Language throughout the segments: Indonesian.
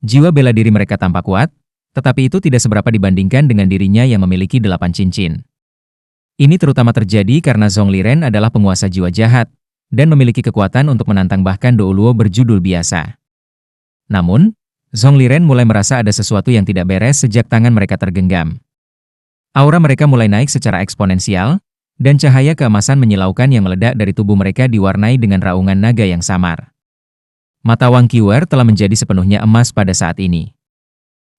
Jiwa bela diri mereka tampak kuat, tetapi itu tidak seberapa dibandingkan dengan dirinya yang memiliki 8 cincin. Ini terutama terjadi karena Zongliren adalah penguasa jiwa jahat, dan memiliki kekuatan untuk menantang bahkan Douluo berjudul biasa. Namun, Zongliren mulai merasa ada sesuatu yang tidak beres sejak tangan mereka tergenggam. Aura mereka mulai naik secara eksponensial, dan cahaya keemasan menyilaukan yang meledak dari tubuh mereka diwarnai dengan raungan naga yang samar. Mata Wang Qiuer telah menjadi sepenuhnya emas pada saat ini.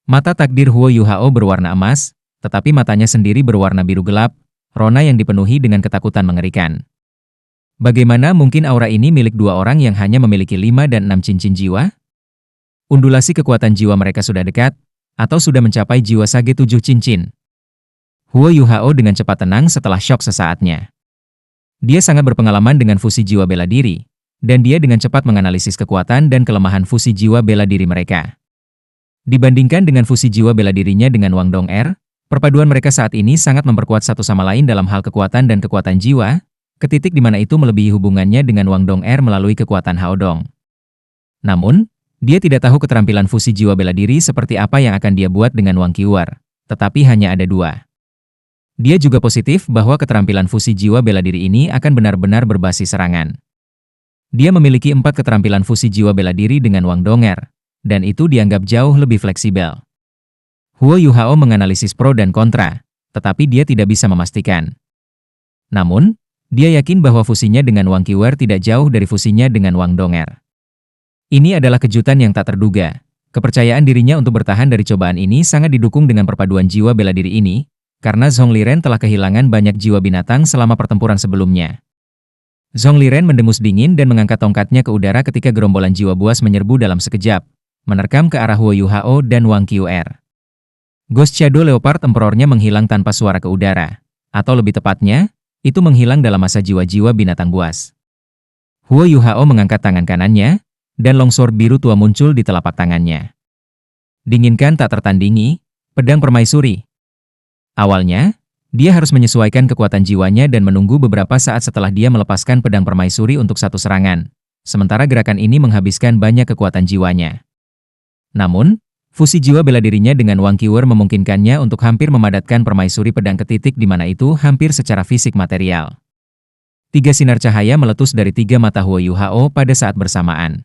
Mata takdir Huo Yuhao berwarna emas, tetapi matanya sendiri berwarna biru gelap, rona yang dipenuhi dengan ketakutan mengerikan. Bagaimana mungkin aura ini milik dua orang yang hanya memiliki 5 dan 6 cincin jiwa? Undulasi kekuatan jiwa mereka sudah dekat, atau sudah mencapai jiwa sage 7 cincin. Huo Yuhao dengan cepat tenang setelah syok sesaatnya. Dia sangat berpengalaman dengan fusi jiwa bela diri, dan dia dengan cepat menganalisis kekuatan dan kelemahan fusi jiwa bela diri mereka. Dibandingkan dengan fusi jiwa bela dirinya dengan Wang Dong'er, perpaduan mereka saat ini sangat memperkuat satu sama lain dalam hal kekuatan dan kekuatan jiwa, ke titik di mana itu melebihi hubungannya dengan Wang Dong'er melalui kekuatan Haodong. Namun, dia tidak tahu keterampilan fusi jiwa bela diri seperti apa yang akan dia buat dengan Wang Qiuer, tetapi hanya ada 2. Dia juga positif bahwa keterampilan fusi jiwa bela diri ini akan benar-benar berbasis serangan. Dia memiliki 4 keterampilan fusi jiwa bela diri dengan Wang Dong'er, dan itu dianggap jauh lebih fleksibel. Huo Yuhao menganalisis pro dan kontra, tetapi dia tidak bisa memastikan. Namun, dia yakin bahwa fusinya dengan Wang Qiuer tidak jauh dari fusinya dengan Wang Dong'er. Ini adalah kejutan yang tak terduga. Kepercayaan dirinya untuk bertahan dari cobaan ini sangat didukung dengan perpaduan jiwa bela diri ini, karena Zongliren telah kehilangan banyak jiwa binatang selama pertempuran sebelumnya. Zongliren mendengus dingin dan mengangkat tongkatnya ke udara ketika gerombolan jiwa buas menyerbu dalam sekejap, menerkam ke arah Huo Yuhao dan Wang Qiuer. Ghost Shadow Leopard Emperor-nya menghilang tanpa suara ke udara, atau lebih tepatnya, itu menghilang dalam masa jiwa-jiwa binatang buas. Huo Yuhao mengangkat tangan kanannya, dan longsword biru tua muncul di telapak tangannya. Dinginkan tak tertandingi, pedang permaisuri. Awalnya, dia harus menyesuaikan kekuatan jiwanya dan menunggu beberapa saat setelah dia melepaskan pedang permaisuri untuk satu serangan, sementara gerakan ini menghabiskan banyak kekuatan jiwanya. Namun, fusi jiwa bela dirinya dengan Wang Qiuer memungkinkannya untuk hampir memadatkan permaisuri pedang ke titik di mana itu hampir secara fisik material. 3 sinar cahaya meletus dari 3 mata Huo Yuhao pada saat bersamaan.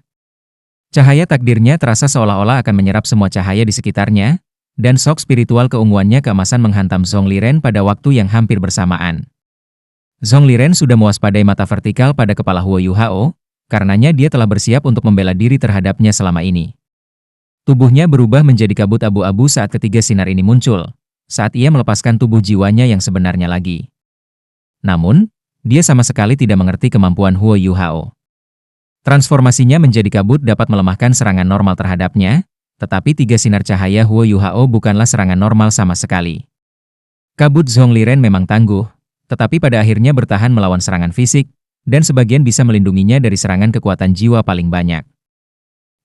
Cahaya takdirnya terasa seolah-olah akan menyerap semua cahaya di sekitarnya, dan sok spiritual keunguannya keemasan menghantam Zongliren pada waktu yang hampir bersamaan. Zongliren sudah mewaspadai mata vertikal pada kepala Huo Yuhao, karenanya dia telah bersiap untuk membela diri terhadapnya selama ini. Tubuhnya berubah menjadi kabut abu-abu saat ketiga sinar ini muncul, saat ia melepaskan tubuh jiwanya yang sebenarnya lagi. Namun, dia sama sekali tidak mengerti kemampuan Huo Yuhao. Transformasinya menjadi kabut dapat melemahkan serangan normal terhadapnya, tetapi 3 sinar cahaya Huo Yuhao bukanlah serangan normal sama sekali. Kabut Zongliren memang tangguh, tetapi pada akhirnya bertahan melawan serangan fisik, dan sebagian bisa melindunginya dari serangan kekuatan jiwa paling banyak.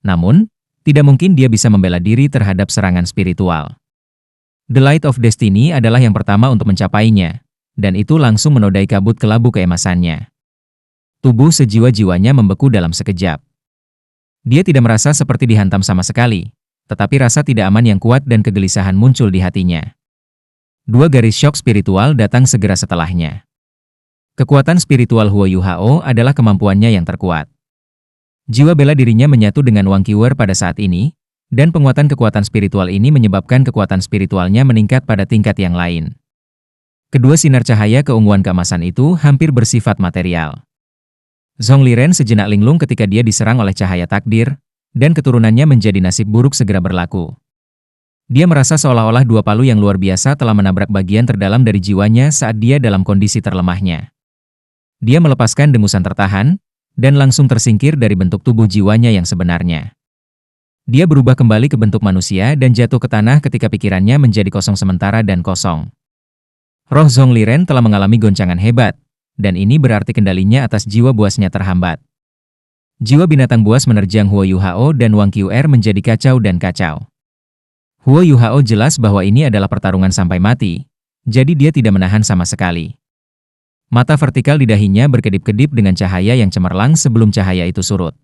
Namun, tidak mungkin dia bisa membela diri terhadap serangan spiritual. The Light of Destiny adalah yang pertama untuk mencapainya, dan itu langsung menodai kabut kelabu keemasannya. Tubuh sejiwa-jiwanya membeku dalam sekejap. Dia tidak merasa seperti dihantam sama sekali, tetapi rasa tidak aman yang kuat dan kegelisahan muncul di hatinya. 2 garis syok spiritual datang segera setelahnya. Kekuatan spiritual Huo Yuhao adalah kemampuannya yang terkuat. Jiwa bela dirinya menyatu dengan Wang Qiuer pada saat ini, dan penguatan kekuatan spiritual ini menyebabkan kekuatan spiritualnya meningkat pada tingkat yang lain. Kedua sinar cahaya keunguan keemasan itu hampir bersifat material. Zongliren sejenak linglung ketika dia diserang oleh cahaya takdir, dan keturunannya menjadi nasib buruk segera berlaku. Dia merasa seolah-olah 2 palu yang luar biasa telah menabrak bagian terdalam dari jiwanya saat dia dalam kondisi terlemahnya. Dia melepaskan dengusan tertahan, dan langsung tersingkir dari bentuk tubuh jiwanya yang sebenarnya. Dia berubah kembali ke bentuk manusia dan jatuh ke tanah ketika pikirannya menjadi kosong sementara dan kosong. Roh Zongliren telah mengalami goncangan hebat, dan ini berarti kendalinya atas jiwa buasnya terhambat. Jiwa binatang buas menerjang Huo Yuhao dan Wang Qiuer menjadi kacau dan kacau. Huo Yuhao jelas bahwa ini adalah pertarungan sampai mati, jadi dia tidak menahan sama sekali. Mata vertikal di dahinya berkedip-kedip dengan cahaya yang cemerlang sebelum cahaya itu surut.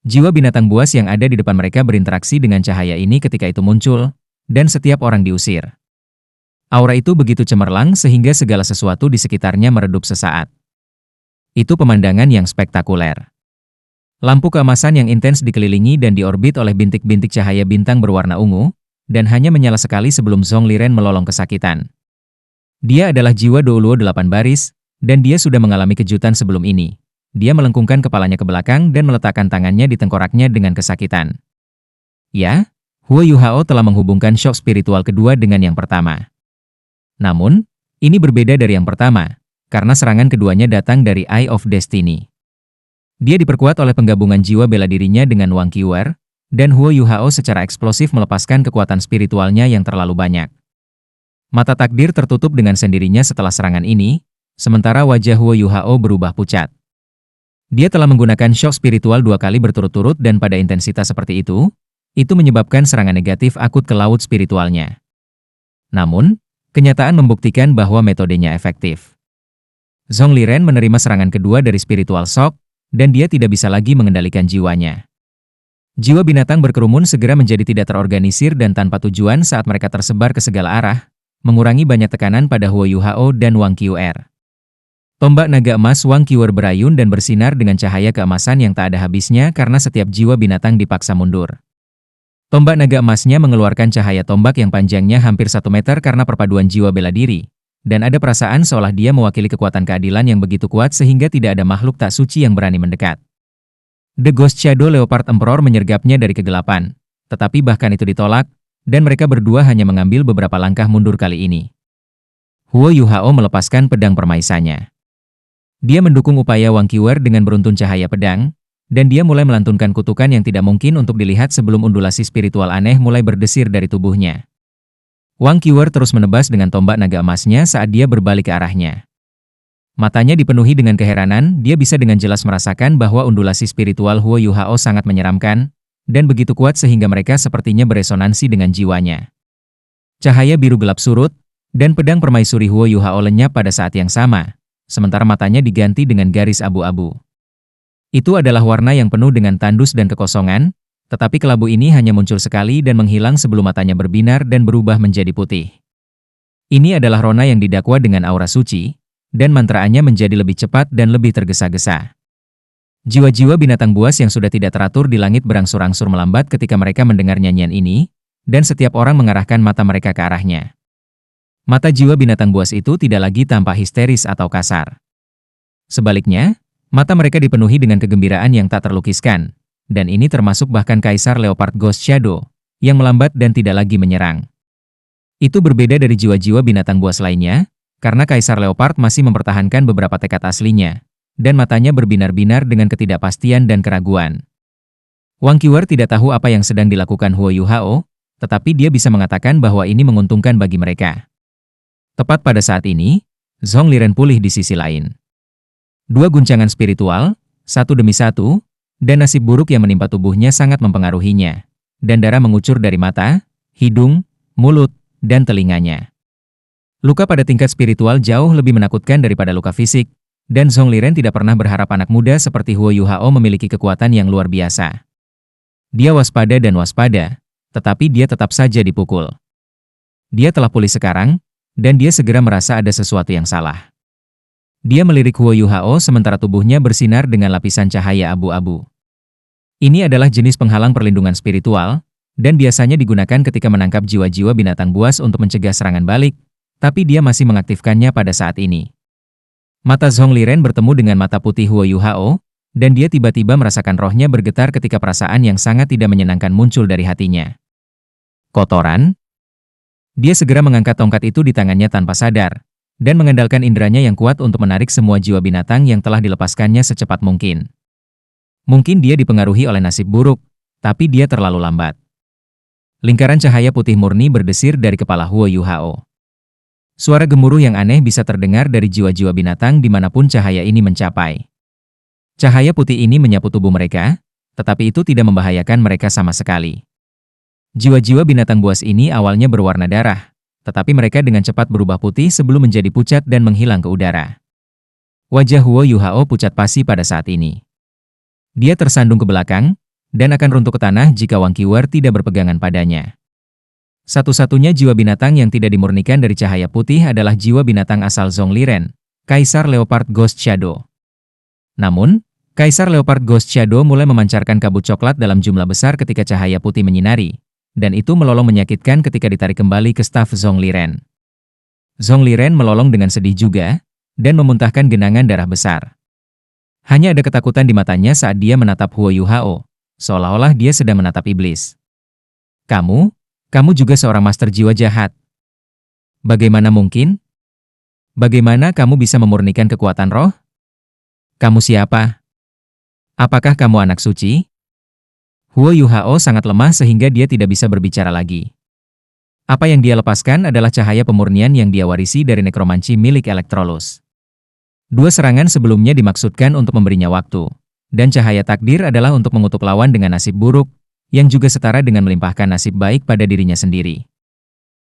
Jiwa binatang buas yang ada di depan mereka berinteraksi dengan cahaya ini ketika itu muncul, dan setiap orang diusir. Aura itu begitu cemerlang sehingga segala sesuatu di sekitarnya meredup sesaat. Itu pemandangan yang spektakuler. Lampu keemasan yang intens dikelilingi dan diorbit oleh bintik-bintik cahaya bintang berwarna ungu, dan hanya menyala sekali sebelum Zhong Liren melolong kesakitan. Dia adalah jiwa Douluo 8 baris, dan dia sudah mengalami kejutan sebelum ini. Dia melengkungkan kepalanya ke belakang dan meletakkan tangannya di tengkoraknya dengan kesakitan. Ya, Huo Yuhao telah menghubungkan shock spiritual kedua dengan yang pertama. Namun, ini berbeda dari yang pertama, karena serangan keduanya datang dari Eye of Destiny. Dia diperkuat oleh penggabungan jiwa bela dirinya dengan Wang Qiuer, dan Huo Yuhao secara eksplosif melepaskan kekuatan spiritualnya yang terlalu banyak. Mata takdir tertutup dengan sendirinya setelah serangan ini, sementara wajah Huo Yuhao berubah pucat. Dia telah menggunakan shock spiritual 2 kali berturut-turut dan pada intensitas seperti itu menyebabkan serangan negatif akut ke laut spiritualnya. Namun, kenyataan membuktikan bahwa metodenya efektif. Zhong Liren menerima serangan kedua dari spiritual shock, dan dia tidak bisa lagi mengendalikan jiwanya. Jiwa binatang berkerumun segera menjadi tidak terorganisir dan tanpa tujuan saat mereka tersebar ke segala arah, mengurangi banyak tekanan pada Huo Yuhao dan Wang Qiuer. Tombak naga emas Wang Qiuer berayun dan bersinar dengan cahaya keemasan yang tak ada habisnya karena setiap jiwa binatang dipaksa mundur. Tombak naga emasnya mengeluarkan cahaya tombak yang panjangnya hampir 1 meter karena perpaduan jiwa bela diri, dan ada perasaan seolah dia mewakili kekuatan keadilan yang begitu kuat sehingga tidak ada makhluk tak suci yang berani mendekat. The Ghost Shadow Leopard Emperor menyergapnya dari kegelapan, tetapi bahkan itu ditolak, dan mereka berdua hanya mengambil beberapa langkah mundur kali ini. Huo Yuhao melepaskan pedang permaisanya. Dia mendukung upaya Wang Qiuer dengan beruntun cahaya pedang, dan dia mulai melantunkan kutukan yang tidak mungkin untuk dilihat sebelum undulasi spiritual aneh mulai berdesir dari tubuhnya. Wang Qiuer terus menebas dengan tombak naga emasnya saat dia berbalik ke arahnya. Matanya dipenuhi dengan keheranan, dia bisa dengan jelas merasakan bahwa undulasi spiritual Huo Yuhao sangat menyeramkan, dan begitu kuat sehingga mereka sepertinya beresonansi dengan jiwanya. Cahaya biru gelap surut, dan pedang permaisuri Huo Yuhao lenyap pada saat yang sama, sementara matanya diganti dengan garis abu-abu. Itu adalah warna yang penuh dengan tandus dan kekosongan, tetapi kelabu ini hanya muncul sekali dan menghilang sebelum matanya berbinar dan berubah menjadi putih. Ini adalah rona yang didakwa dengan aura suci, dan mantraannya menjadi lebih cepat dan lebih tergesa-gesa. Jiwa-jiwa binatang buas yang sudah tidak teratur di langit berangsur-angsur melambat ketika mereka mendengar nyanyian ini, dan setiap orang mengarahkan mata mereka ke arahnya. Mata jiwa binatang buas itu tidak lagi tampak histeris atau kasar. Sebaliknya, mata mereka dipenuhi dengan kegembiraan yang tak terlukiskan, dan ini termasuk bahkan Kaisar Leopard Ghost Shadow, yang melambat dan tidak lagi menyerang. Itu berbeda dari jiwa-jiwa binatang buas lainnya, karena Kaisar Leopard masih mempertahankan beberapa tekad aslinya, dan matanya berbinar-binar dengan ketidakpastian dan keraguan. Wang Qiuer tidak tahu apa yang sedang dilakukan Huo Yuhao, tetapi dia bisa mengatakan bahwa ini menguntungkan bagi mereka. Tepat pada saat ini, Zhong Liren pulih di sisi lain. 2 guncangan spiritual, satu demi satu, dan nasib buruk yang menimpa tubuhnya sangat mempengaruhinya, dan darah mengucur dari mata, hidung, mulut, dan telinganya. Luka pada tingkat spiritual jauh lebih menakutkan daripada luka fisik, dan Zhong Liren tidak pernah berharap anak muda seperti Huo Yuhao memiliki kekuatan yang luar biasa. Dia waspada dan waspada, tetapi dia tetap saja dipukul. Dia telah pulih sekarang, dan dia segera merasa ada sesuatu yang salah. Dia melirik Huo Yuhao sementara tubuhnya bersinar dengan lapisan cahaya abu-abu. Ini adalah jenis penghalang perlindungan spiritual, dan biasanya digunakan ketika menangkap jiwa-jiwa binatang buas untuk mencegah serangan balik, tapi dia masih mengaktifkannya pada saat ini. Mata Zhong Liren bertemu dengan mata putih Huo Yuhao, dan dia tiba-tiba merasakan rohnya bergetar ketika perasaan yang sangat tidak menyenangkan muncul dari hatinya. Kotoran? Dia segera mengangkat tongkat itu di tangannya tanpa sadar, dan mengandalkan inderanya yang kuat untuk menarik semua jiwa binatang yang telah dilepaskannya secepat mungkin. Mungkin dia dipengaruhi oleh nasib buruk, tapi dia terlalu lambat. Lingkaran cahaya putih murni berdesir dari kepala Huo Yuhao. Suara gemuruh yang aneh bisa terdengar dari jiwa-jiwa binatang dimanapun cahaya ini mencapai. Cahaya putih ini menyapu tubuh mereka, tetapi itu tidak membahayakan mereka sama sekali. Jiwa-jiwa binatang buas ini awalnya berwarna darah, tetapi mereka dengan cepat berubah putih sebelum menjadi pucat dan menghilang ke udara. Wajah Huo Yuhao pucat pasi pada saat ini. Dia tersandung ke belakang, dan akan runtuh ke tanah jika Wang Qiuer tidak berpegangan padanya. Satu-satunya jiwa binatang yang tidak dimurnikan dari cahaya putih adalah jiwa binatang asal Zongliren, Kaisar Leopard Ghost Shadow. Namun, Kaisar Leopard Ghost Shadow mulai memancarkan kabut coklat dalam jumlah besar ketika cahaya putih menyinari, dan itu melolong menyakitkan ketika ditarik kembali ke staf Zongliren. Zongliren melolong dengan sedih juga, dan memuntahkan genangan darah besar. Hanya ada ketakutan di matanya saat dia menatap Huo Yuhao, seolah-olah dia sedang menatap iblis. Kamu juga seorang master jiwa jahat. Bagaimana mungkin? Bagaimana kamu bisa memurnikan kekuatan roh? Kamu siapa? Apakah kamu anak suci? Huo Yuhao sangat lemah sehingga dia tidak bisa berbicara lagi. Apa yang dia lepaskan adalah cahaya pemurnian yang dia warisi dari nekromanci milik Electrolus. Dua serangan sebelumnya dimaksudkan untuk memberinya waktu, dan cahaya takdir adalah untuk mengutuk lawan dengan nasib buruk, yang juga setara dengan melimpahkan nasib baik pada dirinya sendiri.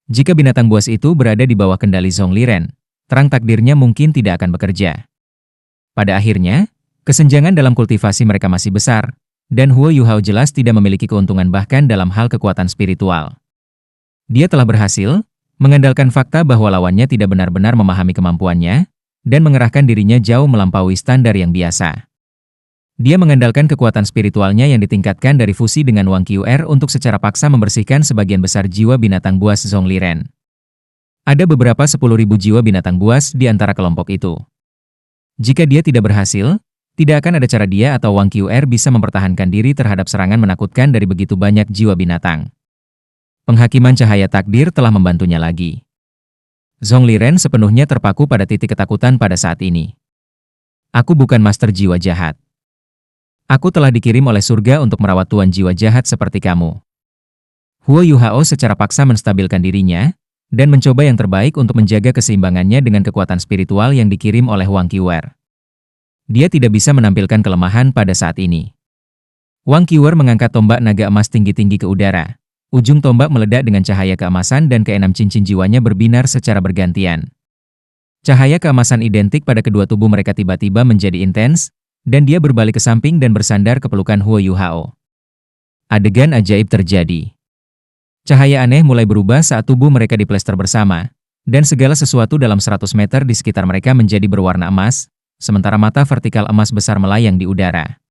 Jika binatang buas itu berada di bawah kendali Zongliren, terang takdirnya mungkin tidak akan bekerja. Pada akhirnya, kesenjangan dalam kultivasi mereka masih besar, dan Huo Yuhao jelas tidak memiliki keuntungan bahkan dalam hal kekuatan spiritual. Dia telah berhasil mengandalkan fakta bahwa lawannya tidak benar-benar memahami kemampuannya, dan mengerahkan dirinya jauh melampaui standar yang biasa. Dia mengandalkan kekuatan spiritualnya yang ditingkatkan dari fusi dengan Wang Qiuer untuk secara paksa membersihkan sebagian besar jiwa binatang buas Zongliren. Ada beberapa 10.000 jiwa binatang buas di antara kelompok itu. Jika dia tidak berhasil, tidak akan ada cara dia atau Wang Qiuer bisa mempertahankan diri terhadap serangan menakutkan dari begitu banyak jiwa binatang. Penghakiman cahaya takdir telah membantunya lagi. Zongliren sepenuhnya terpaku pada titik ketakutan pada saat ini. Aku bukan master jiwa jahat. Aku telah dikirim oleh surga untuk merawat tuan jiwa jahat seperti kamu. Huo Yuhao secara paksa menstabilkan dirinya, dan mencoba yang terbaik untuk menjaga keseimbangannya dengan kekuatan spiritual yang dikirim oleh Wang Qiuer. Dia tidak bisa menampilkan kelemahan pada saat ini. Wang Qiuer mengangkat tombak naga emas tinggi-tinggi ke udara. Ujung tombak meledak dengan cahaya keemasan dan keenam cincin jiwanya berbinar secara bergantian. Cahaya keemasan identik pada kedua tubuh mereka tiba-tiba menjadi intens, dan dia berbalik ke samping dan bersandar ke pelukan Huo Yuhao. Adegan ajaib terjadi. Cahaya aneh mulai berubah saat tubuh mereka diplester bersama, dan segala sesuatu dalam 100 meter di sekitar mereka menjadi berwarna emas, sementara mata vertikal emas besar melayang di udara.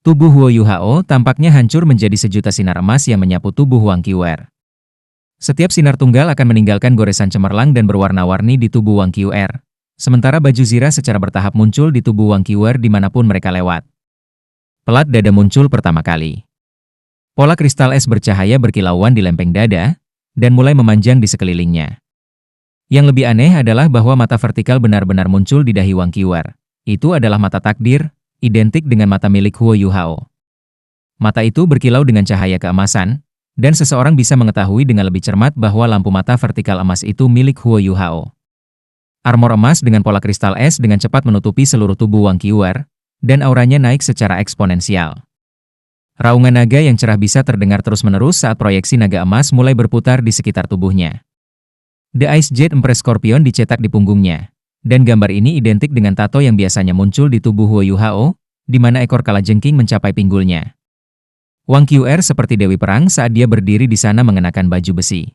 Tubuh Huo Yuhao tampaknya hancur menjadi sejuta sinar emas yang menyapu tubuh Wang Qiuer. Setiap sinar tunggal akan meninggalkan goresan cemerlang dan berwarna-warni di tubuh Wang Qiuer, sementara baju zirah secara bertahap muncul di tubuh Wang Qiuer dimanapun mereka lewat. Pelat dada muncul pertama kali. Pola kristal es bercahaya berkilauan di lempeng dada, dan mulai memanjang di sekelilingnya. Yang lebih aneh adalah bahwa mata vertikal benar-benar muncul di dahi Wang Qiuer. Itu adalah mata takdir, identik dengan mata milik Huo Yuhao. Mata itu berkilau dengan cahaya keemasan, dan seseorang bisa mengetahui dengan lebih cermat bahwa lampu mata vertikal emas itu milik Huo Yuhao. Armor emas dengan pola kristal es dengan cepat menutupi seluruh tubuh Wang Qiuer, dan auranya naik secara eksponensial. Raungan naga yang cerah bisa terdengar terus-menerus saat proyeksi naga emas mulai berputar di sekitar tubuhnya. The Ice Jade Empress Scorpion dicetak di punggungnya. Dan gambar ini identik dengan tato yang biasanya muncul di tubuh Huo Yuhao, di mana ekor kalajengking mencapai pinggulnya. Wang Qiuer seperti dewi perang saat dia berdiri di sana mengenakan baju besi.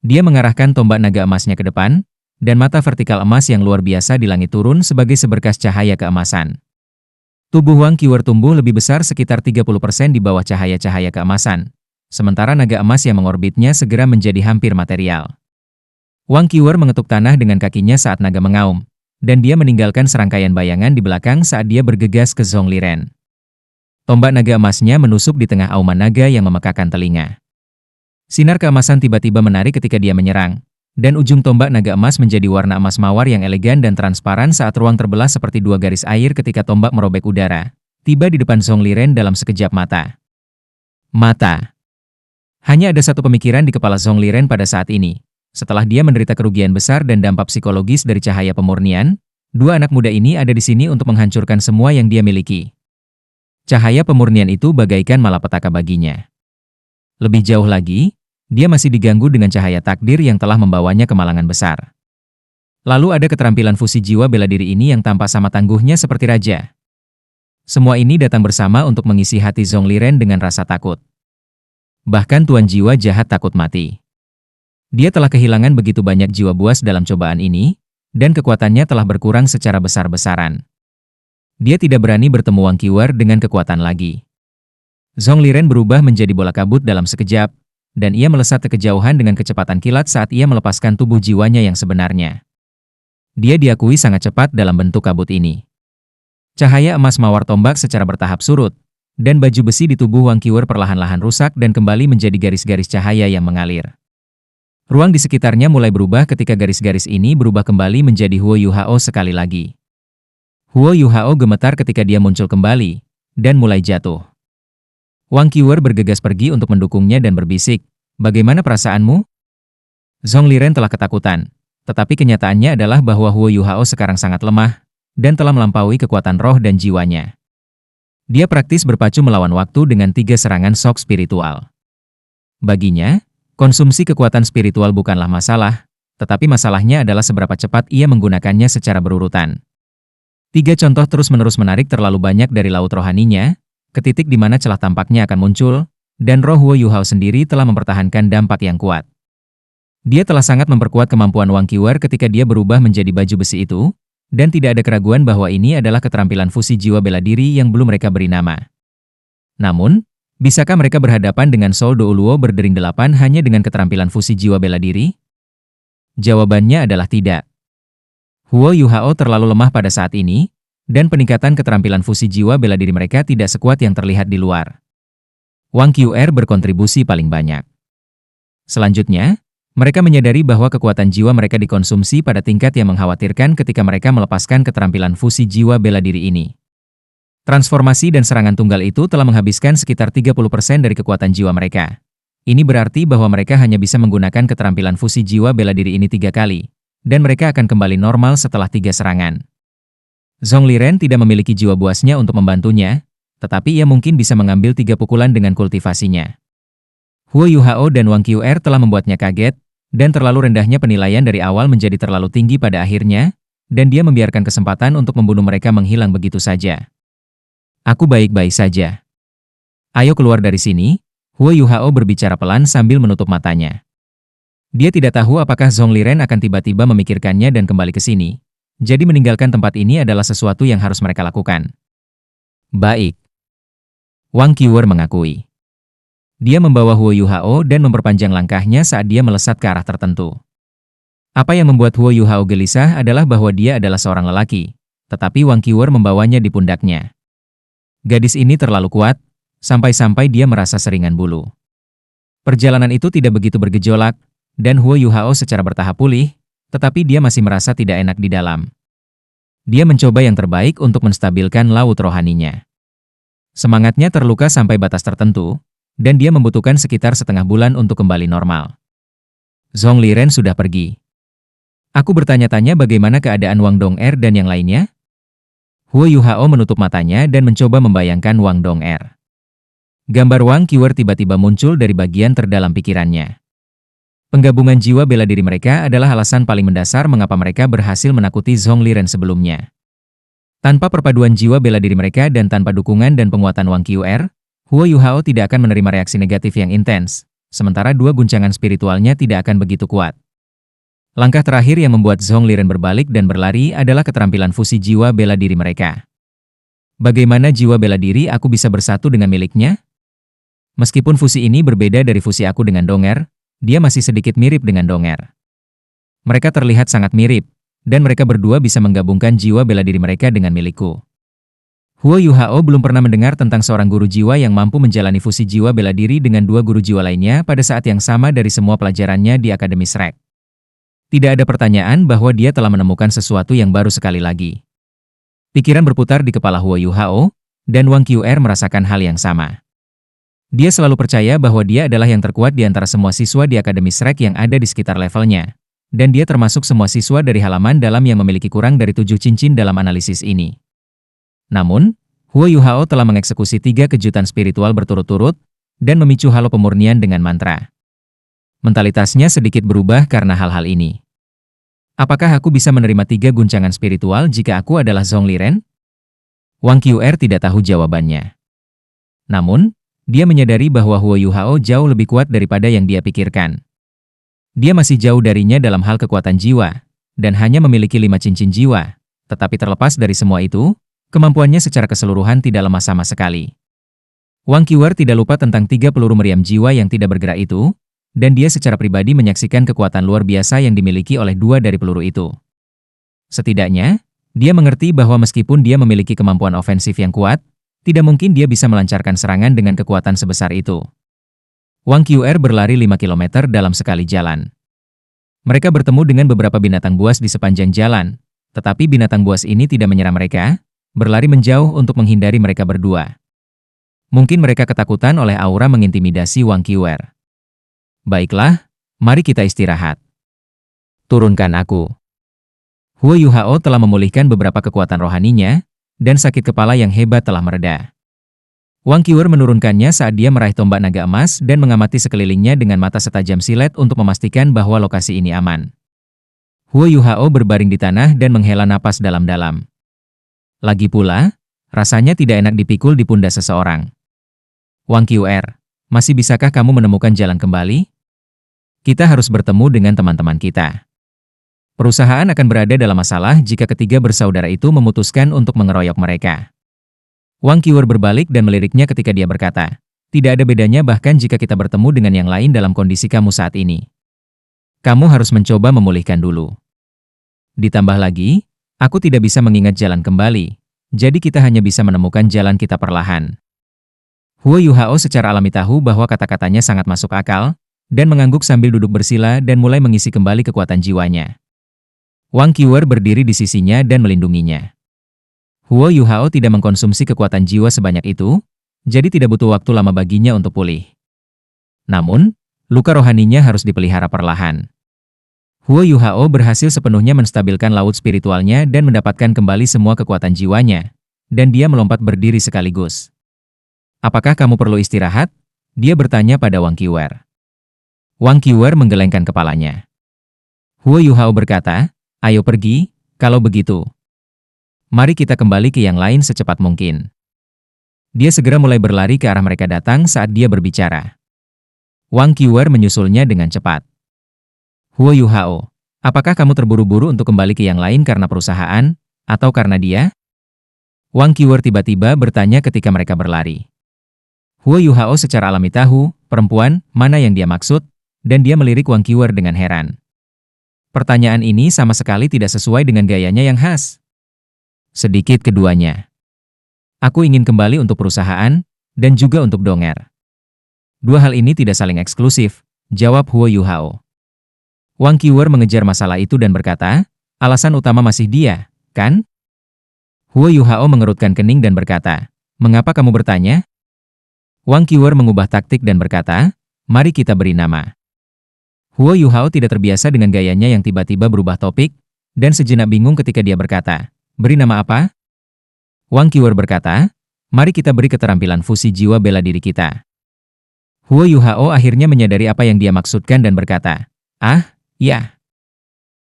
Dia mengarahkan tombak naga emasnya ke depan, dan mata vertikal emas yang luar biasa di langit turun sebagai seberkas cahaya keemasan. Tubuh Wang Qiuer tumbuh lebih besar sekitar 30% di bawah cahaya-cahaya keemasan, sementara naga emas yang mengorbitnya segera menjadi hampir material. Wang Qiuer mengetuk tanah dengan kakinya saat naga mengaum, dan dia meninggalkan serangkaian bayangan di belakang saat dia bergegas ke Zongliren. Tombak naga emasnya menusuk di tengah auman naga yang memekakan telinga. Sinar keemasan tiba-tiba menarik ketika dia menyerang, dan ujung tombak naga emas menjadi warna emas mawar yang elegan dan transparan saat ruang terbelah seperti dua garis air ketika tombak merobek udara, tiba di depan Zongliren dalam sekejap mata. Mata. Hanya ada satu pemikiran di kepala Zongliren pada saat ini. Setelah dia menderita kerugian besar dan dampak psikologis dari cahaya pemurnian, dua anak muda ini ada di sini untuk menghancurkan semua yang dia miliki. Cahaya pemurnian itu bagaikan malapetaka baginya. Lebih jauh lagi, dia masih diganggu dengan cahaya takdir yang telah membawanya kemalangan besar. Lalu ada keterampilan fusi jiwa bela diri ini yang tampak sama tangguhnya seperti raja. Semua ini datang bersama untuk mengisi hati Zhong Liren dengan rasa takut. Bahkan Tuan Jiwa Jahat takut mati. Dia telah kehilangan begitu banyak jiwa buas dalam cobaan ini, dan kekuatannya telah berkurang secara besar-besaran. Dia tidak berani bertemu Wang Qiuer dengan kekuatan lagi. Zhong Liren berubah menjadi bola kabut dalam sekejap, dan ia melesat ke kejauhan dengan kecepatan kilat saat ia melepaskan tubuh jiwanya yang sebenarnya. Dia diakui sangat cepat dalam bentuk kabut ini. Cahaya emas mawar tombak secara bertahap surut, dan baju besi di tubuh Wang Qiuer perlahan-lahan rusak dan kembali menjadi garis-garis cahaya yang mengalir. Ruang di sekitarnya mulai berubah ketika garis-garis ini berubah kembali menjadi Huo Yuhao sekali lagi. Huo Yuhao gemetar ketika dia muncul kembali, dan mulai jatuh. Wang Qiuer bergegas pergi untuk mendukungnya dan berbisik, "Bagaimana perasaanmu?" Zhong Liren telah ketakutan, tetapi kenyataannya adalah bahwa Huo Yuhao sekarang sangat lemah, dan telah melampaui kekuatan roh dan jiwanya. Dia praktis berpacu melawan waktu dengan 3 serangan shock spiritual. Baginya, konsumsi kekuatan spiritual bukanlah masalah, tetapi masalahnya adalah seberapa cepat ia menggunakannya secara berurutan. 3 contoh terus-menerus menarik terlalu banyak dari laut rohaninya, ke titik di mana celah tampaknya akan muncul, dan roh Huo Yuhao sendiri telah mempertahankan dampak yang kuat. Dia telah sangat memperkuat kemampuan Wang Qiuer ketika dia berubah menjadi baju besi itu, dan tidak ada keraguan bahwa ini adalah keterampilan fusi jiwa bela diri yang belum mereka beri nama. Namun, bisakah mereka berhadapan dengan Soul Douluo berdering 8 hanya dengan keterampilan fusi jiwa bela diri? Jawabannya adalah tidak. Huo Yuhao terlalu lemah pada saat ini, dan peningkatan keterampilan fusi jiwa bela diri mereka tidak sekuat yang terlihat di luar. Wang Qiuer berkontribusi paling banyak. Selanjutnya, mereka menyadari bahwa kekuatan jiwa mereka dikonsumsi pada tingkat yang mengkhawatirkan ketika mereka melepaskan keterampilan fusi jiwa bela diri ini. Transformasi dan serangan tunggal itu telah menghabiskan sekitar 30% dari kekuatan jiwa mereka. Ini berarti bahwa mereka hanya bisa menggunakan keterampilan fusi jiwa bela diri ini 3 kali, dan mereka akan kembali normal setelah 3 serangan. Zhong Liren tidak memiliki jiwa buasnya untuk membantunya, tetapi ia mungkin bisa mengambil 3 pukulan dengan kultivasinya. Huo Yuhao dan Wang Qiuer telah membuatnya kaget, dan terlalu rendahnya penilaian dari awal menjadi terlalu tinggi pada akhirnya, dan dia membiarkan kesempatan untuk membunuh mereka menghilang begitu saja. "Aku baik-baik saja. Ayo keluar dari sini," Huo Yuhao berbicara pelan sambil menutup matanya. Dia tidak tahu apakah Zhong Liren akan tiba-tiba memikirkannya dan kembali ke sini. Jadi meninggalkan tempat ini adalah sesuatu yang harus mereka lakukan. "Baik," Wang Qiuer mengakui. Dia membawa Huo Yuhao dan memperpanjang langkahnya saat dia melesat ke arah tertentu. Apa yang membuat Huo Yuhao gelisah adalah bahwa dia adalah seorang lelaki, tetapi Wang Qiuer membawanya di pundaknya. Gadis ini terlalu kuat, sampai-sampai dia merasa seringan bulu. Perjalanan itu tidak begitu bergejolak, dan Huo Yuhao secara bertahap pulih, tetapi dia masih merasa tidak enak di dalam. Dia mencoba yang terbaik untuk menstabilkan laut rohaninya. Semangatnya terluka sampai batas tertentu, dan dia membutuhkan sekitar setengah bulan untuk kembali normal. Zhong Liren sudah pergi. "Aku bertanya-tanya bagaimana keadaan Wang Dong'er dan yang lainnya?" Huo Yuhao menutup matanya dan mencoba membayangkan Wang Dong'er. Gambar Wang Qiuer tiba-tiba muncul dari bagian terdalam pikirannya. Penggabungan jiwa bela diri mereka adalah alasan paling mendasar mengapa mereka berhasil menakuti Zhong Liren sebelumnya. Tanpa perpaduan jiwa bela diri mereka dan tanpa dukungan dan penguatan Wang Qiuer, Huo Yuhao tidak akan menerima reaksi negatif yang intens, sementara 2 guncangan spiritualnya tidak akan begitu kuat. Langkah terakhir yang membuat Zhong Liren berbalik dan berlari adalah keterampilan fusi jiwa bela diri mereka. Bagaimana jiwa bela diri aku bisa bersatu dengan miliknya? Meskipun fusi ini berbeda dari fusi aku dengan Dong'er, dia masih sedikit mirip dengan Dong'er. Mereka terlihat sangat mirip, dan mereka berdua bisa menggabungkan jiwa bela diri mereka dengan milikku. Huo Yuhao belum pernah mendengar tentang seorang guru jiwa yang mampu menjalani fusi jiwa bela diri dengan 2 guru jiwa lainnya pada saat yang sama dari semua pelajarannya di Akademi Shrek. Tidak ada pertanyaan bahwa dia telah menemukan sesuatu yang baru sekali lagi. Pikiran berputar di kepala Huo Yuhao, dan Wang Qiuer merasakan hal yang sama. Dia selalu percaya bahwa dia adalah yang terkuat di antara semua siswa di Akademi Shrek yang ada di sekitar levelnya, dan dia termasuk semua siswa dari halaman dalam yang memiliki kurang dari 7 cincin dalam analisis ini. Namun, Huo Yuhao telah mengeksekusi 3 kejutan spiritual berturut-turut, dan memicu halo pemurnian dengan mantra. Mentalitasnya sedikit berubah karena hal-hal ini. Apakah aku bisa menerima 3 guncangan spiritual jika aku adalah Zhong Liren? Wang Qr tidak tahu jawabannya. Namun, dia menyadari bahwa Huo Yuhao jauh lebih kuat daripada yang dia pikirkan. Dia masih jauh darinya dalam hal kekuatan jiwa, dan hanya memiliki 5 cincin jiwa. Tetapi terlepas dari semua itu, kemampuannya secara keseluruhan tidak lemah sama sekali. Wang Qr tidak lupa tentang 3 peluru meriam jiwa yang tidak bergerak itu, dan dia secara pribadi menyaksikan kekuatan luar biasa yang dimiliki oleh 2 dari peluru itu. Setidaknya, dia mengerti bahwa meskipun dia memiliki kemampuan ofensif yang kuat, tidak mungkin dia bisa melancarkan serangan dengan kekuatan sebesar itu. Wang Qr berlari 5 km dalam sekali jalan. Mereka bertemu dengan beberapa binatang buas di sepanjang jalan, tetapi binatang buas ini tidak menyerang mereka, berlari menjauh untuk menghindari mereka berdua. Mungkin mereka ketakutan oleh aura mengintimidasi Wang Qr. Baiklah, mari kita istirahat. Turunkan aku. Huo Yuhao telah memulihkan beberapa kekuatan rohaninya, dan sakit kepala yang hebat telah mereda. Wang Qr menurunkannya saat dia meraih tombak naga emas dan mengamati sekelilingnya dengan mata setajam silet untuk memastikan bahwa lokasi ini aman. Huo Yuhao berbaring di tanah dan menghela napas dalam-dalam. Lagi pula, rasanya tidak enak dipikul di pundak seseorang. Wang Qr, masih bisakah kamu menemukan jalan kembali? Kita harus bertemu dengan teman-teman kita. Perusahaan akan berada dalam masalah jika ketiga bersaudara itu memutuskan untuk mengeroyok mereka. Wang Qr berbalik dan meliriknya ketika dia berkata, tidak ada bedanya bahkan jika kita bertemu dengan yang lain dalam kondisi kamu saat ini. Kamu harus mencoba memulihkan dulu. Ditambah lagi, aku tidak bisa mengingat jalan kembali, jadi kita hanya bisa menemukan jalan kita perlahan. Huo Yuhao secara alami tahu bahwa kata-katanya sangat masuk akal, dan mengangguk sambil duduk bersila dan mulai mengisi kembali kekuatan jiwanya. Wang Qr berdiri di sisinya dan melindunginya. Huo Yuhao tidak mengkonsumsi kekuatan jiwa sebanyak itu, jadi tidak butuh waktu lama baginya untuk pulih. Namun, luka rohaninya harus dipelihara perlahan. Huo Yuhao berhasil sepenuhnya menstabilkan laut spiritualnya dan mendapatkan kembali semua kekuatan jiwanya, dan dia melompat berdiri sekaligus. Apakah kamu perlu istirahat? Dia bertanya pada Wang Qr. Wang Qr menggelengkan kepalanya. Huo Yuhao berkata, ayo pergi, kalau begitu. Mari kita kembali ke yang lain secepat mungkin. Dia segera mulai berlari ke arah mereka datang saat dia berbicara. Wang Qr menyusulnya dengan cepat. Huo Yuhao, apakah kamu terburu-buru untuk kembali ke yang lain karena perusahaan, atau karena dia? Wang Qr tiba-tiba bertanya ketika mereka berlari. Huo Yuhao secara alami tahu, perempuan, mana yang dia maksud, dan dia melirik Wang Qr dengan heran. Pertanyaan ini sama sekali tidak sesuai dengan gayanya yang khas. Sedikit keduanya. Aku ingin kembali untuk perusahaan, dan juga untuk Donger. Dua hal ini tidak saling eksklusif, jawab Huo Yuhao. Wang Qr mengejar masalah itu dan berkata, alasan utama masih dia, kan? Huo Yuhao mengerutkan kening dan berkata, mengapa kamu bertanya? Wang Qr mengubah taktik dan berkata, mari kita beri nama. Huo Yuhao tidak terbiasa dengan gayanya yang tiba-tiba berubah topik, dan sejenak bingung ketika dia berkata, beri nama apa? Wang Qr berkata, mari kita beri keterampilan fusi jiwa bela diri kita. Huo Yuhao akhirnya menyadari apa yang dia maksudkan dan berkata, ya.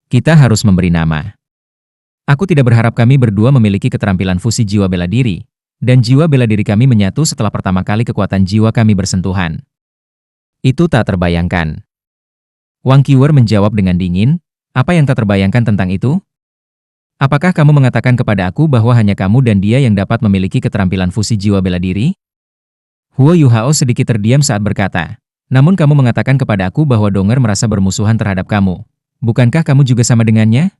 Kita harus memberi nama. Aku tidak berharap kami berdua memiliki keterampilan fusi jiwa bela diri, dan jiwa bela diri kami menyatu setelah pertama kali kekuatan jiwa kami bersentuhan. Itu tak terbayangkan. Wang Qr menjawab dengan dingin, apa yang tak terbayangkan tentang itu? Apakah kamu mengatakan kepada aku bahwa hanya kamu dan dia yang dapat memiliki keterampilan fusi jiwa bela diri? Huo Yuhao sedikit terdiam saat berkata, namun kamu mengatakan kepada aku bahwa Donger merasa bermusuhan terhadap kamu. Bukankah kamu juga sama dengannya?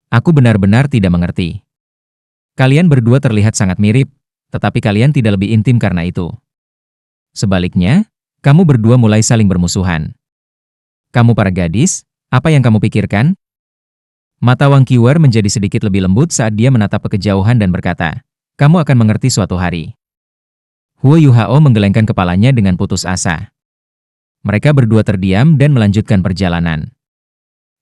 Aku benar-benar tidak mengerti. Kalian berdua terlihat sangat mirip, tetapi kalian tidak lebih intim karena itu. Sebaliknya, kamu berdua mulai saling bermusuhan. Kamu para gadis, apa yang kamu pikirkan? Mata Wang Qr menjadi sedikit lebih lembut saat dia menatap ke kejauhan dan berkata, kamu akan mengerti suatu hari. Huo Yuhao menggelengkan kepalanya dengan putus asa. Mereka berdua terdiam dan melanjutkan perjalanan.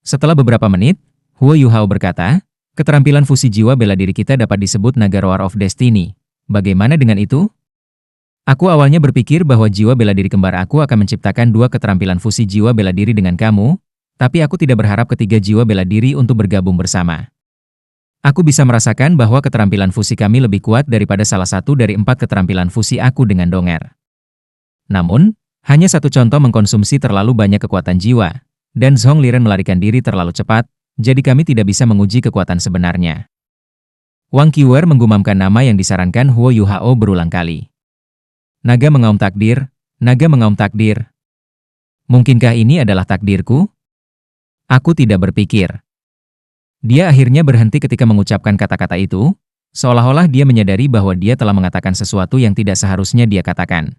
Setelah beberapa menit, Huo Yuhao berkata, keterampilan fusi jiwa bela diri kita dapat disebut naga Roar of Destiny. Bagaimana dengan itu? Aku awalnya berpikir bahwa jiwa bela diri kembar aku akan menciptakan dua keterampilan fusi jiwa bela diri dengan kamu, tapi aku tidak berharap ketiga jiwa bela diri untuk bergabung bersama. Aku bisa merasakan bahwa keterampilan fusi kami lebih kuat daripada salah satu dari 4 keterampilan fusi aku dengan Donger. Namun, hanya satu contoh mengkonsumsi terlalu banyak kekuatan jiwa, dan Zhong Liren melarikan diri terlalu cepat, jadi kami tidak bisa menguji kekuatan sebenarnya. Wang Qiwer menggumamkan nama yang disarankan Huo Yuhao berulang kali. Naga mengaum takdir, naga mengaum takdir. Mungkinkah ini adalah takdirku? Aku tidak berpikir. Dia akhirnya berhenti ketika mengucapkan kata-kata itu, seolah-olah dia menyadari bahwa dia telah mengatakan sesuatu yang tidak seharusnya dia katakan.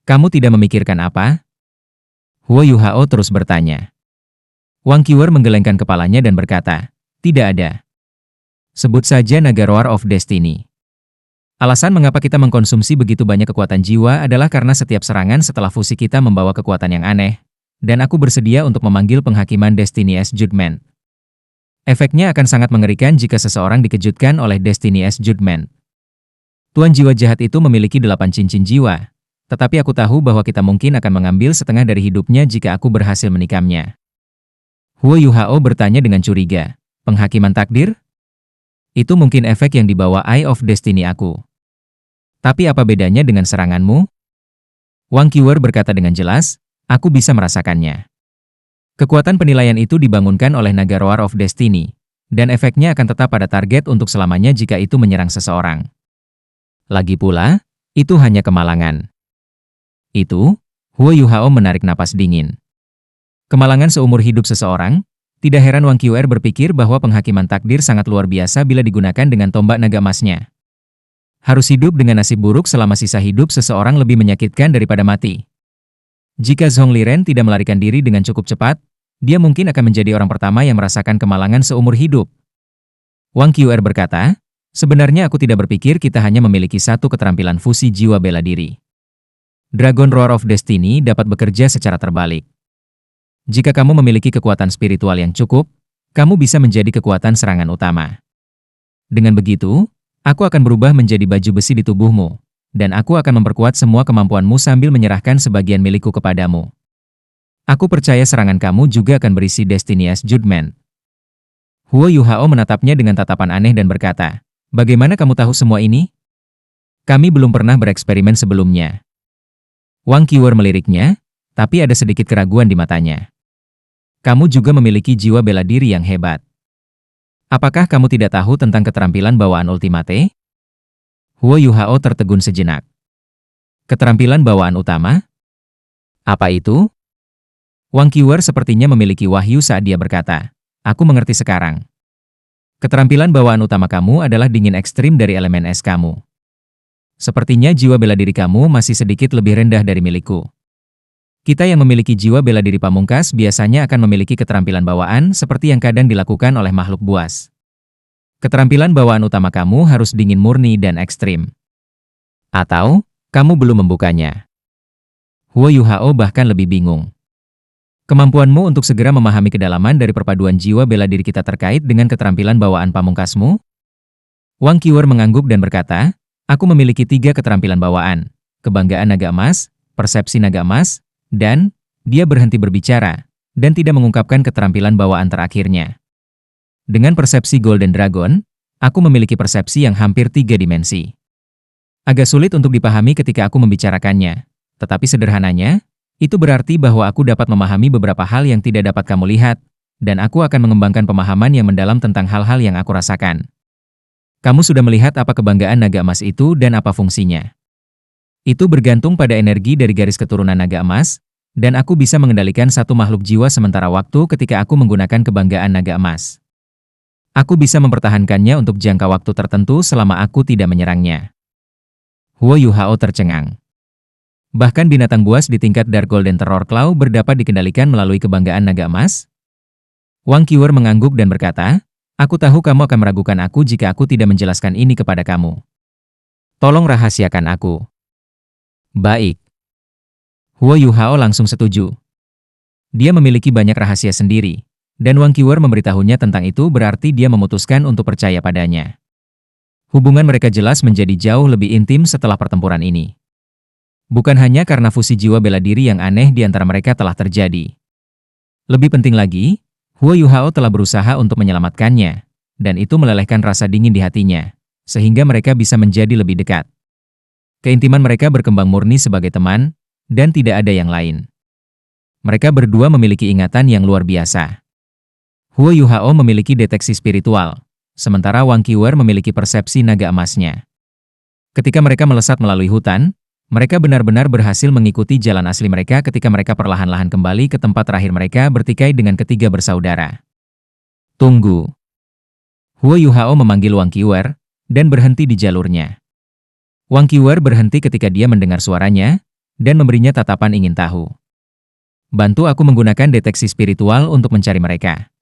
Kamu tidak memikirkan apa? Huo Yuhao terus bertanya. Wang Qiwer menggelengkan kepalanya dan berkata, tidak ada. Sebut saja naga Roar of Destiny. Alasan mengapa kita mengkonsumsi begitu banyak kekuatan jiwa adalah karena setiap serangan setelah fusi kita membawa kekuatan yang aneh, dan aku bersedia untuk memanggil penghakiman Destiny S Judgment. Efeknya akan sangat mengerikan jika seseorang dikejutkan oleh Destiny S Judgment. Tuan jiwa jahat itu memiliki 8 cincin jiwa, tetapi aku tahu bahwa kita mungkin akan mengambil setengah dari hidupnya jika aku berhasil menikamnya. Huo Yuhao bertanya dengan curiga, penghakiman takdir? Itu mungkin efek yang dibawa Eye of Destiny aku. Tapi apa bedanya dengan seranganmu? Wang Qiwer berkata dengan jelas, aku bisa merasakannya. Kekuatan penilaian itu dibangunkan oleh naga Roar of Destiny, dan efeknya akan tetap pada target untuk selamanya jika itu menyerang seseorang. Lagi pula, itu hanya kemalangan. Itu, Huo Yuhao menarik napas dingin. Kemalangan seumur hidup seseorang? Tidak heran Wang Qiwer berpikir bahwa penghakiman takdir sangat luar biasa bila digunakan dengan tombak naga emasnya. Harus hidup dengan nasib buruk selama sisa hidup seseorang lebih menyakitkan daripada mati. Jika Zhong Liren tidak melarikan diri dengan cukup cepat, dia mungkin akan menjadi orang pertama yang merasakan kemalangan seumur hidup. Wang Qiwer berkata, sebenarnya aku tidak berpikir kita hanya memiliki satu keterampilan fusi jiwa bela diri. Dragon Roar of Destiny dapat bekerja secara terbalik. Jika kamu memiliki kekuatan spiritual yang cukup, kamu bisa menjadi kekuatan serangan utama. Dengan begitu, aku akan berubah menjadi baju besi di tubuhmu, dan aku akan memperkuat semua kemampuanmu sambil menyerahkan sebagian milikku kepadamu. Aku percaya serangan kamu juga akan berisi Destiny S Judgment. Huo Yuhao menatapnya dengan tatapan aneh dan berkata, bagaimana kamu tahu semua ini? Kami belum pernah bereksperimen sebelumnya. Wang Qiwer meliriknya, tapi ada sedikit keraguan di matanya. Kamu juga memiliki jiwa bela diri yang hebat. Apakah kamu tidak tahu tentang keterampilan bawaan ultimate? Huo Yuhao tertegun sejenak. Keterampilan bawaan utama? Apa itu? Wang Qiwer sepertinya memiliki wahyu saat dia berkata, aku mengerti sekarang. Keterampilan bawaan utama kamu adalah dingin ekstrim dari elemen es kamu. Sepertinya jiwa bela diri kamu masih sedikit lebih rendah dari milikku. Kita yang memiliki jiwa bela diri pamungkas biasanya akan memiliki keterampilan bawaan seperti yang kadang dilakukan oleh makhluk buas. Keterampilan bawaan utama kamu harus dingin murni dan ekstrim. Atau, kamu belum membukanya. Huo Yuhao bahkan lebih bingung. Kemampuanmu untuk segera memahami kedalaman dari perpaduan jiwa bela diri kita terkait dengan keterampilan bawaan pamungkasmu? Wang Qiwer mengangguk dan berkata, aku memiliki 3 keterampilan bawaan, kebanggaan naga emas, persepsi naga emas, dan, dia berhenti berbicara, dan tidak mengungkapkan keterampilan bawaan terakhirnya. Dengan persepsi Golden Dragon, aku memiliki persepsi yang hampir 3 dimensi. Agak sulit untuk dipahami ketika aku membicarakannya, tetapi sederhananya, itu berarti bahwa aku dapat memahami beberapa hal yang tidak dapat kamu lihat, dan aku akan mengembangkan pemahaman yang mendalam tentang hal-hal yang aku rasakan. Kamu sudah melihat apa kebanggaan naga emas itu dan apa fungsinya. Itu bergantung pada energi dari garis keturunan naga emas, dan aku bisa mengendalikan satu makhluk jiwa sementara waktu ketika aku menggunakan kebanggaan naga emas. Aku bisa mempertahankannya untuk jangka waktu tertentu selama aku tidak menyerangnya. Huo Yuhao tercengang. Bahkan binatang buas di tingkat Dark Golden Terror Claw berdapat dikendalikan melalui kebanggaan naga emas? Wang Qiwer mengangguk dan berkata, aku tahu kamu akan meragukan aku jika aku tidak menjelaskan ini kepada kamu. Tolong rahasiakan aku. Baik. Huo Yuhao langsung setuju. Dia memiliki banyak rahasia sendiri. Dan Wang Qiwer memberitahunya tentang itu berarti dia memutuskan untuk percaya padanya. Hubungan mereka jelas menjadi jauh lebih intim setelah pertempuran ini. Bukan hanya karena fusi jiwa bela diri yang aneh di antara mereka telah terjadi. Lebih penting lagi, Huo Yuhao telah berusaha untuk menyelamatkannya, dan itu melelehkan rasa dingin di hatinya, sehingga mereka bisa menjadi lebih dekat. Keintiman mereka berkembang murni sebagai teman, dan tidak ada yang lain. Mereka berdua memiliki ingatan yang luar biasa. Huo Yuhao memiliki deteksi spiritual, sementara Wang Qiuer memiliki persepsi naga emasnya. Ketika mereka melesat melalui hutan, mereka benar-benar berhasil mengikuti jalan asli mereka ketika mereka perlahan-lahan kembali ke tempat terakhir mereka bertikai dengan ketiga bersaudara. Tunggu. Huo Yuhao memanggil Wang Qiuer, dan berhenti di jalurnya. Wang Qiuer berhenti ketika dia mendengar suaranya, dan memberinya tatapan ingin tahu. Bantu aku menggunakan deteksi spiritual untuk mencari mereka.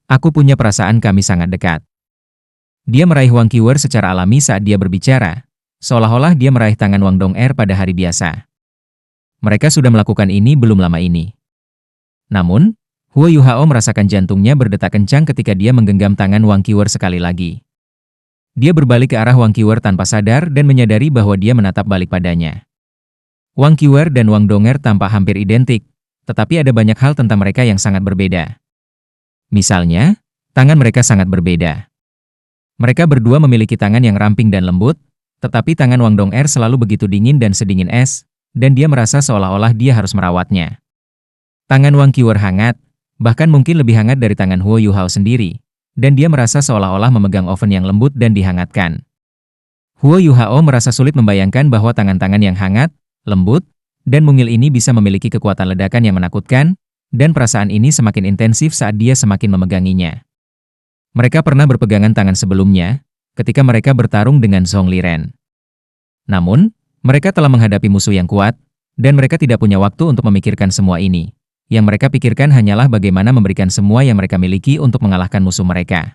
Aku punya perasaan kami sangat dekat. Dia meraih Wang Qiuer secara alami saat dia berbicara, seolah-olah dia meraih tangan Wang Dong'er pada hari biasa. Mereka sudah melakukan ini belum lama ini. Namun, Huo Yuhao merasakan jantungnya berdetak kencang ketika dia menggenggam tangan Wang Qiuer sekali lagi. Dia berbalik ke arah Wang Qiuer tanpa sadar dan menyadari bahwa dia menatap balik padanya. Wang Qiuer dan Wang Dong'er tampak hampir identik, tetapi ada banyak hal tentang mereka yang sangat berbeda. Misalnya, tangan mereka sangat berbeda. Mereka berdua memiliki tangan yang ramping dan lembut, tetapi tangan Wang Dong'er selalu begitu dingin dan sedingin es, dan dia merasa seolah-olah dia harus merawatnya. Tangan Wang Qiuer hangat, bahkan mungkin lebih hangat dari tangan Huo Yuhao sendiri, dan dia merasa seolah-olah memegang oven yang lembut dan dihangatkan. Huo Yuhao merasa sulit membayangkan bahwa tangan-tangan yang hangat, lembut, dan mungil ini bisa memiliki kekuatan ledakan yang menakutkan, dan perasaan ini semakin intensif saat dia semakin memeganginya. Mereka pernah berpegangan tangan sebelumnya, ketika mereka bertarung dengan Zhong Liren. Namun, mereka telah menghadapi musuh yang kuat, dan mereka tidak punya waktu untuk memikirkan semua ini. Yang mereka pikirkan hanyalah bagaimana memberikan semua yang mereka miliki untuk mengalahkan musuh mereka.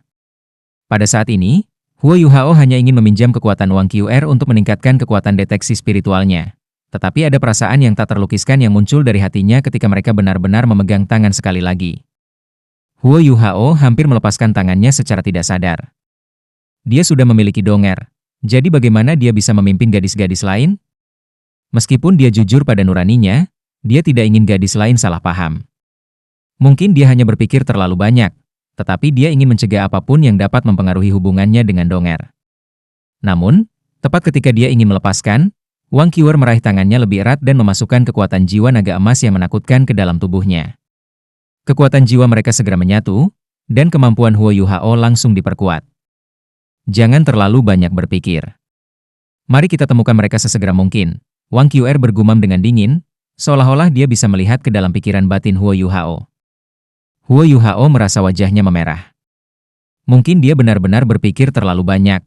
Pada saat ini, Huo Yuhao hanya ingin meminjam kekuatan Wang Qiuer untuk meningkatkan kekuatan deteksi spiritualnya. Tetapi ada perasaan yang tak terlukiskan yang muncul dari hatinya ketika mereka benar-benar memegang tangan sekali lagi. Huo Yuhao hampir melepaskan tangannya secara tidak sadar. Dia sudah memiliki Dong'er, jadi bagaimana dia bisa memimpin gadis-gadis lain? Meskipun dia jujur pada nuraninya, dia tidak ingin gadis lain salah paham. Mungkin dia hanya berpikir terlalu banyak, tetapi dia ingin mencegah apapun yang dapat mempengaruhi hubungannya dengan Dong'er. Namun, tepat ketika dia ingin melepaskan, Wang Qiuer meraih tangannya lebih erat dan memasukkan kekuatan jiwa naga emas yang menakutkan ke dalam tubuhnya. Kekuatan jiwa mereka segera menyatu, dan kemampuan Huo Yuhao langsung diperkuat. Jangan terlalu banyak berpikir. Mari kita temukan mereka sesegera mungkin. Wang Qiuer bergumam dengan dingin, seolah-olah dia bisa melihat ke dalam pikiran batin Huo Yuhao. Huo Yuhao merasa wajahnya memerah. Mungkin dia benar-benar berpikir terlalu banyak,